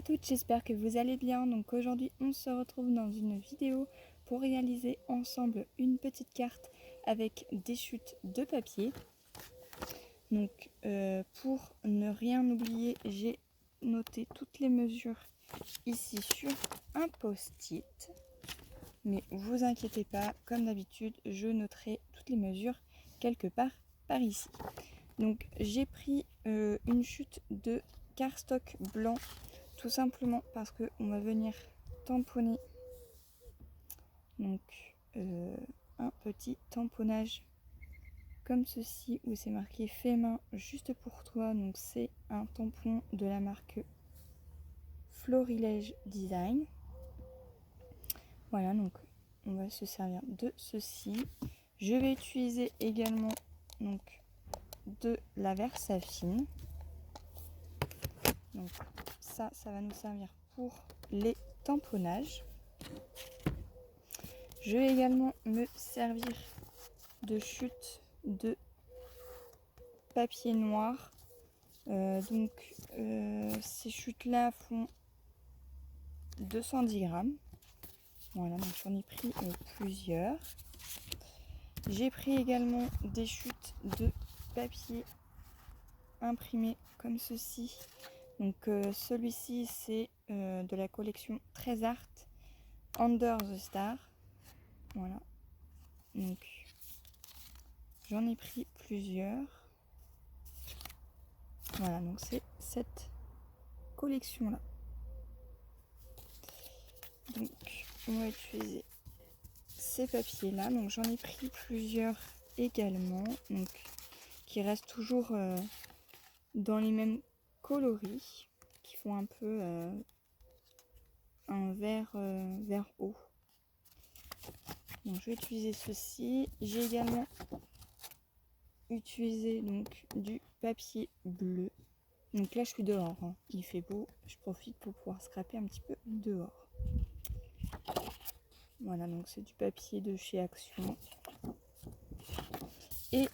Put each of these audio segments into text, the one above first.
toutes, j'espère que vous allez bien. Donc aujourd'hui on se retrouve dans une vidéo pour réaliser ensemble une petite carte avec des chutes de papier. Donc pour ne rien oublier, j'ai noté toutes les mesures ici sur un post-it. Mais vous inquiétez pas, comme d'habitude, je noterai toutes les mesures quelque part par ici. Donc j'ai pris une chute de cardstock blanc, tout simplement parce que on va venir tamponner donc un petit tamponnage comme ceci où c'est marqué fait main juste pour toi. Donc c'est un tampon de la marque Florilège Design. Voilà, donc on va se servir de ceci. Je vais utiliser également donc de la Versafine. Donc ça va nous servir pour les tamponnages. Je vais également me servir de chute de papier noir. Ces chutes là font 210 grammes. Voilà, donc j'en ai pris plusieurs. J'ai pris également des chutes de papier imprimé comme ceci. Donc celui-ci c'est de la collection Très Art Under the Star. Voilà, donc j'en ai pris plusieurs. Voilà, donc c'est cette collection là. Donc on va utiliser ces papiers là. Donc j'en ai pris plusieurs également, donc qui restent toujours dans les mêmes coloris, qui font un peu un vert haut. Donc je vais utiliser ceci. J'ai également utilisé donc du papier bleu. Donc là je suis dehors, hein. Il fait beau, je profite pour pouvoir scraper un petit peu dehors. Voilà, donc c'est du papier de chez Action. Et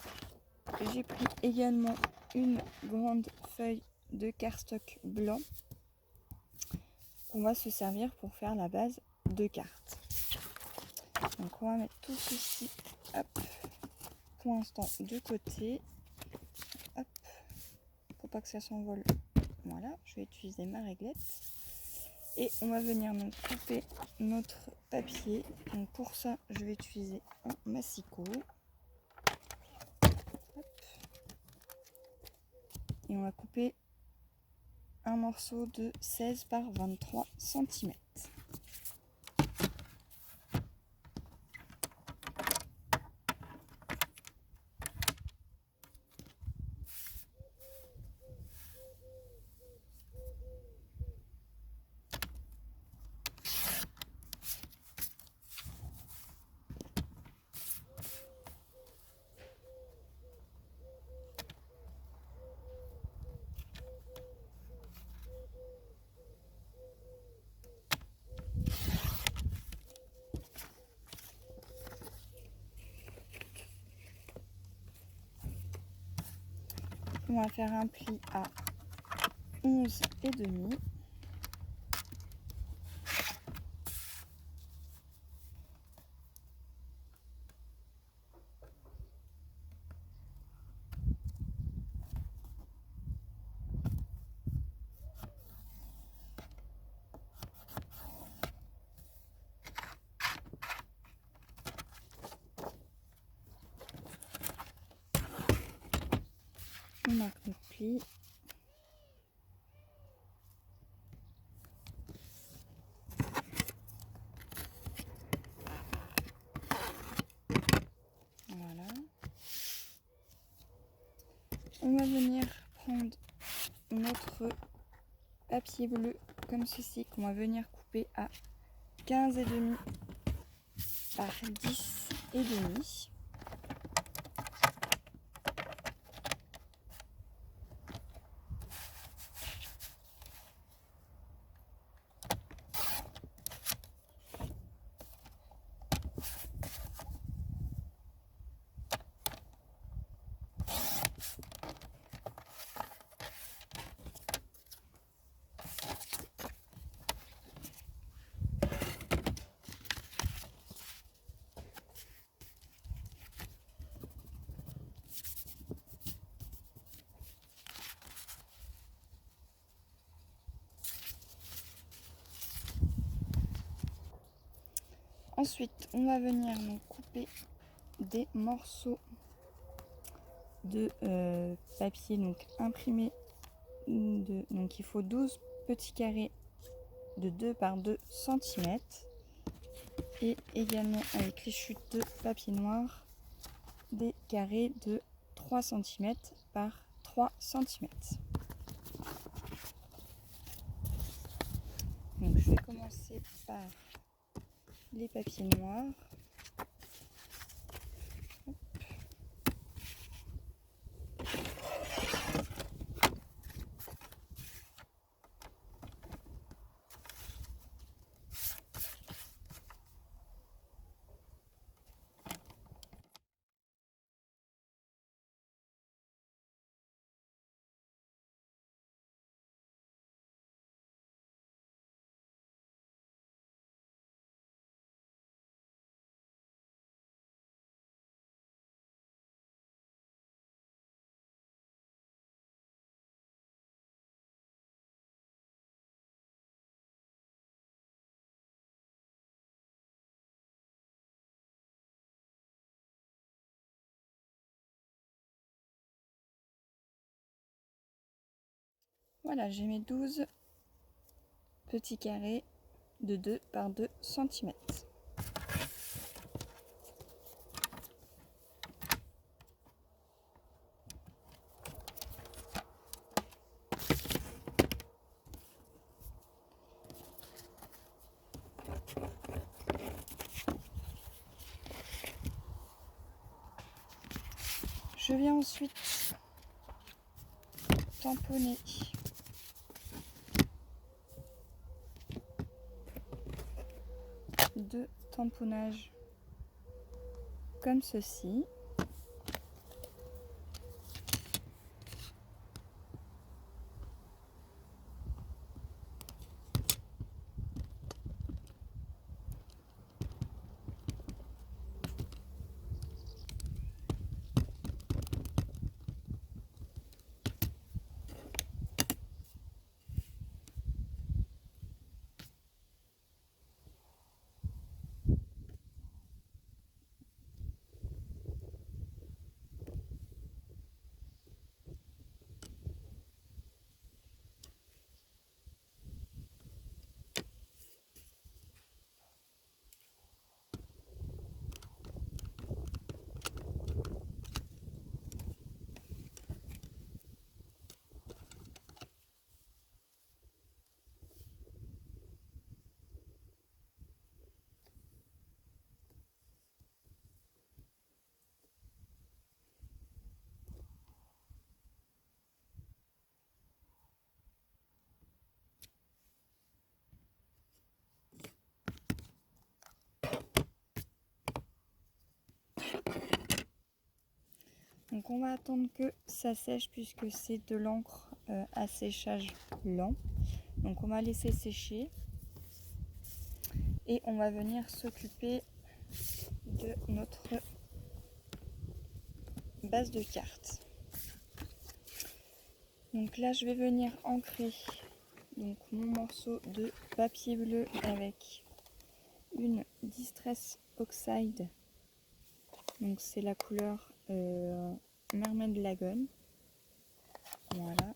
j'ai pris également une grande feuille de cardstock blanc qu'on va se servir pour faire la base de carte. Donc on va mettre tout ceci, hop, pour l'instant de côté, hop, pour pas que ça s'envole. Voilà, je vais utiliser ma réglette et on va venir donc couper notre papier. Donc pour ça, je vais utiliser un massicot. Hop. Et on va couper un morceau de 16 par 23 cm. On va faire un pli à 11,5. On marque notre pli. Voilà. On va venir prendre notre papier bleu comme ceci qu'on va venir couper à 15,5 par 10,5. Ensuite, on va venir donc couper des morceaux de papier donc imprimé. Donc il faut 12 petits carrés de 2 par 2 cm et également avec les chutes de papier noir des carrés de 3 cm par 3 cm. Donc je vais commencer par les papiers noirs. Voilà, j'ai mes 12 petits carrés de 2 par 2 cm. Je viens ensuite tamponner deux tamponnages comme ceci. Donc on va attendre que ça sèche puisque c'est de l'encre à séchage lent. Donc on va laisser sécher et on va venir s'occuper de notre base de carte. Donc là je vais venir ancrer donc mon morceau de papier bleu avec une Distress Oxide. Donc c'est la couleur Mermaid Lagoon. Voilà.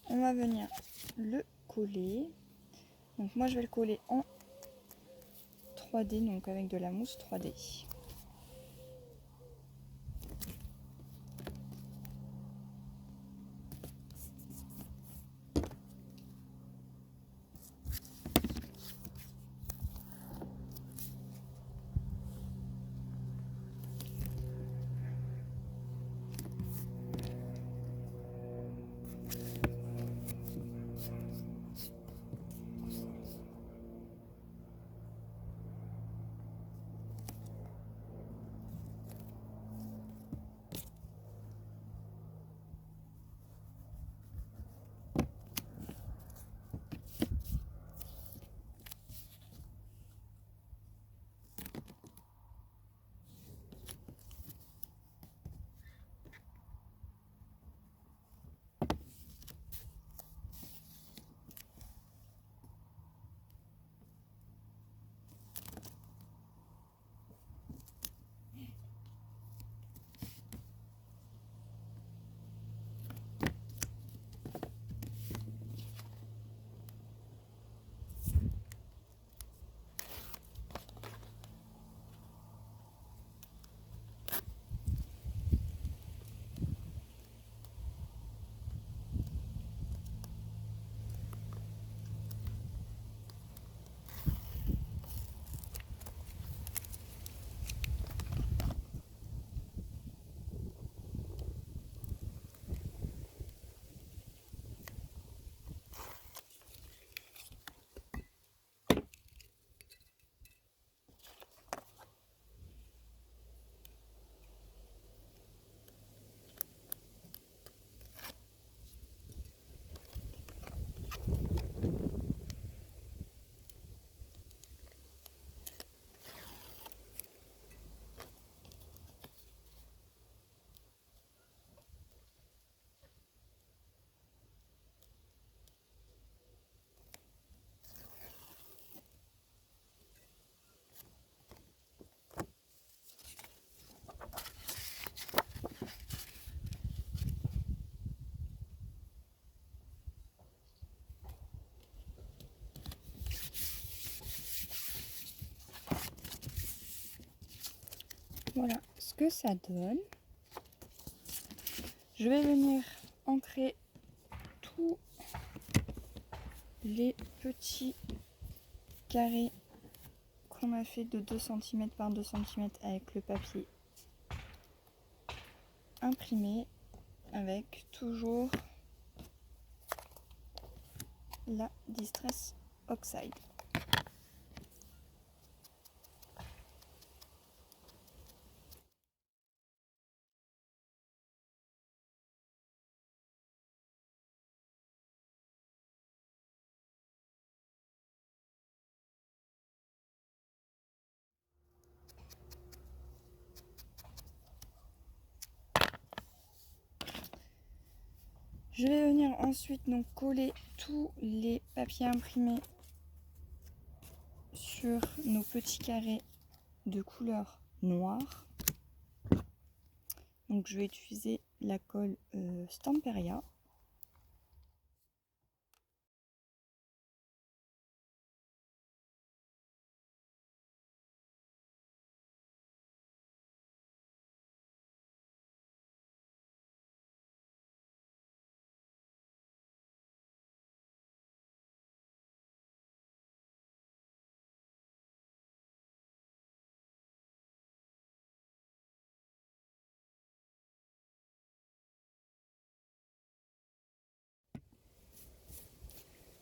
On va venir le coller. Donc moi je vais le coller en 3D, donc avec de la mousse 3D. Voilà ce que ça donne. Je vais venir ancrer tous les petits carrés qu'on a fait de 2 cm par 2 cm avec le papier imprimé, avec toujours la Distress Oxide. Je vais venir ensuite donc coller tous les papiers imprimés sur nos petits carrés de couleur noire. Donc je vais utiliser la colle Stamperia.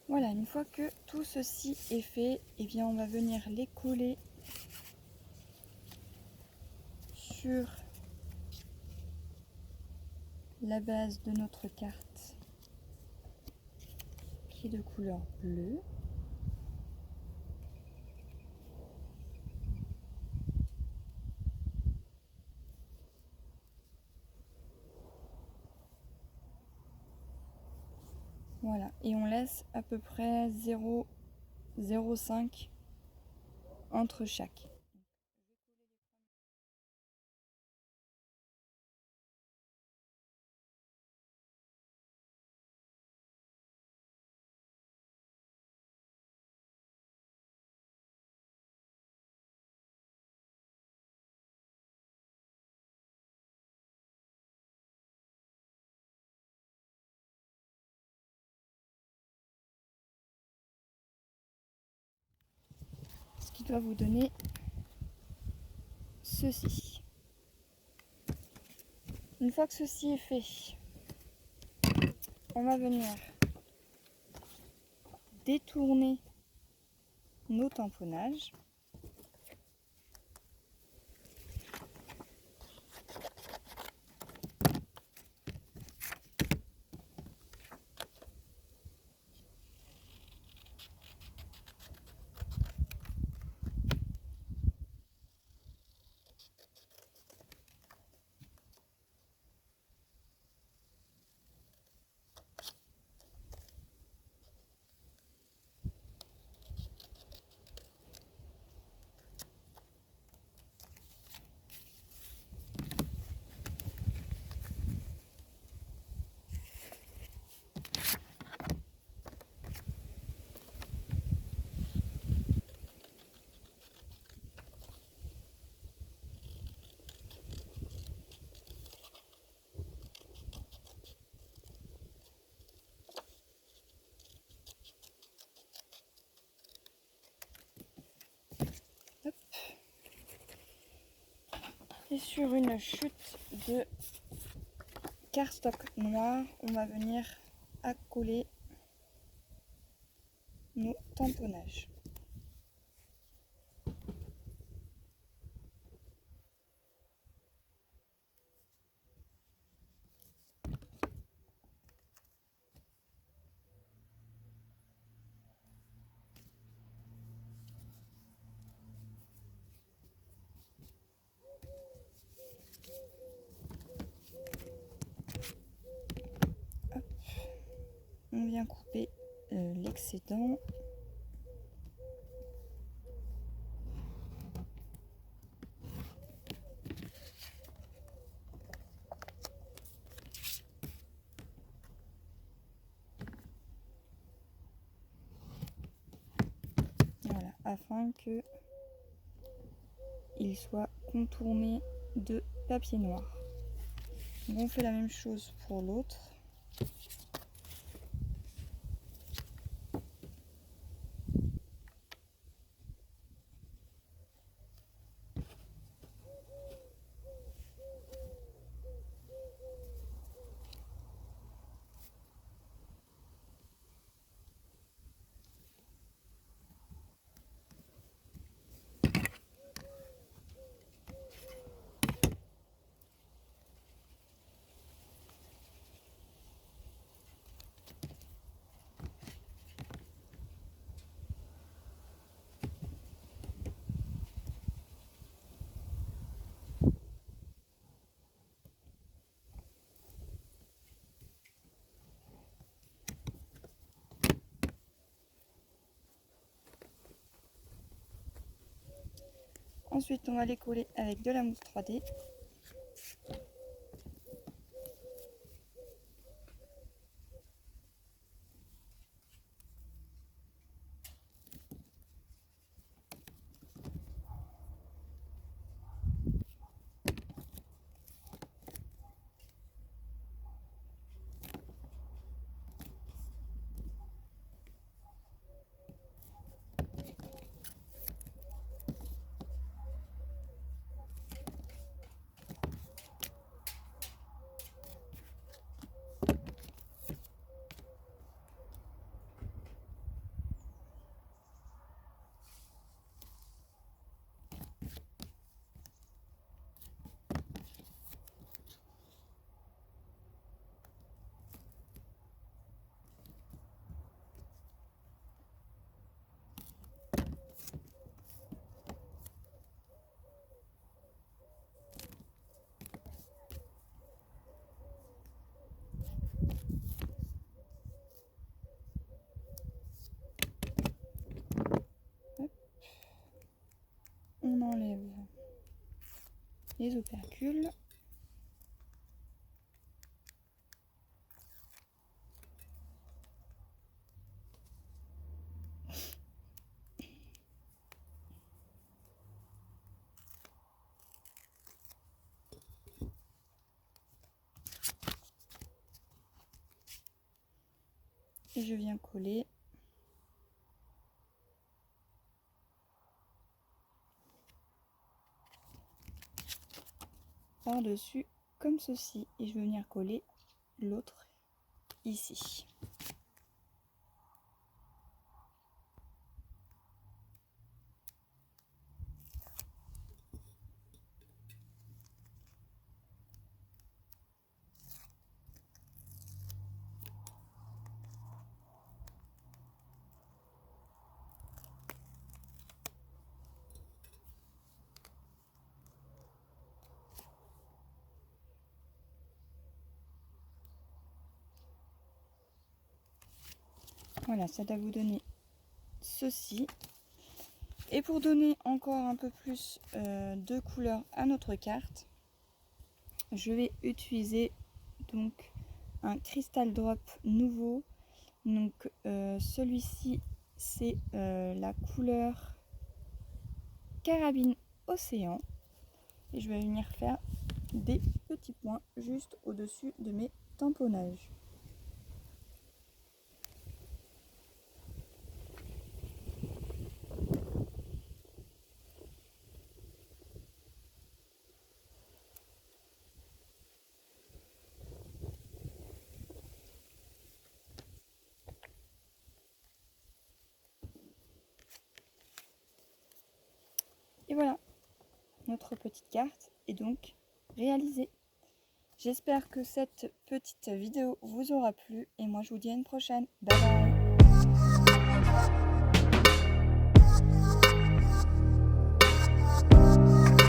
Voilà, une fois que tout ceci est fait, eh bien on va venir les coller sur la base de notre carte qui est de couleur bleue. Voilà, et on laisse à peu près 0,05 entre chaque. Ce qui doit vous donner ceci. Une fois que ceci est fait, on va venir détourner nos tamponnages. Hop. Et sur une chute de cardstock noir, on va venir accoler nos tamponnages. Hop. On vient couper l'excédent. Voilà, afin que il soit contourné de papier noir. Donc on fait la même chose pour l'autre. Ensuite, on va les coller avec de la mousse 3D. On enlève les opercules. Et je viens coller par-dessus comme ceci. Et je vais venir coller l'autre ici. Voilà, ça doit vous donner ceci. Et pour donner encore un peu plus de couleur à notre carte, je vais utiliser donc un Crystal Drop nouveau. Donc celui-ci, c'est la couleur Carabine Océan. Et je vais venir faire des petits points juste au-dessus de mes tamponnages. Et voilà, notre petite carte est donc réalisée. J'espère que cette petite vidéo vous aura plu et moi je vous dis à une prochaine. Bye bye.